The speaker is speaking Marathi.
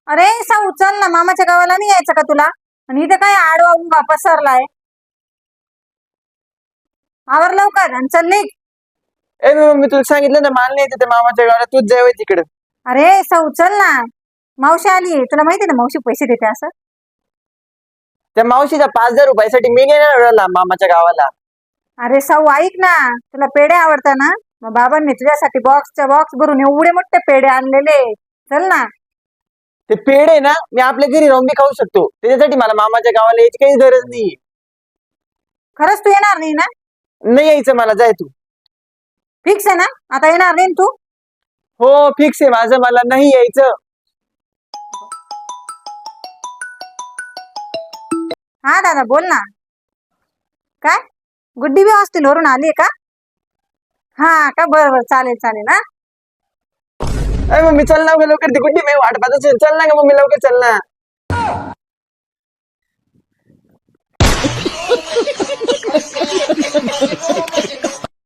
अरे साऊ चल ना, मामाच्या गावाला नाही यायचं का तुला? आणि इथे काय आडवा उभा पसरलाय. आवर लवकर आणि चल निघ. ए मी तुला सांगितलं ना, मला नाही तिथे मामाच्या गावाला, तूच जाय तिकडे. अरे साऊ चल ना, मावशी आली. तुला माहिती ना मावशी पैसे देते असं. त्या मावशीच्या 5,000 रुपयासाठी मी नाही येणार मामाच्या गावाला. अरे साऊ ऐक ना, तुला पेढे आवडतात ना, मग बाबांनी तुझ्यासाठी बॉक्सच्या बॉक्स भरून एवढे मोठे पेढे आणलेले. चल ना. ते पेढे ना मी आपल्या घरी राहून बी खाऊ शकतो, त्याच्यासाठी मला मामाच्या गावाला यायची काही गरज नाही. खरंच तू येणार नाही ना? नाही यायचं मला, जाय तू. फिक्स आहे ना? आता येणार नाही ना तू? हो फिक्स आहे माझं, मला नाही यायचं. हा दादा बोल ना. काय गुड्डी बी हॉस्टेल वरून आली का? हा का, बरं बरं, चालेल चालेल. हा अरे मम्मी चल ना गं लवकर, ती गुड्डी मी वाट पाहत असेल. चल ना गं मम्मी लवकर चल ना.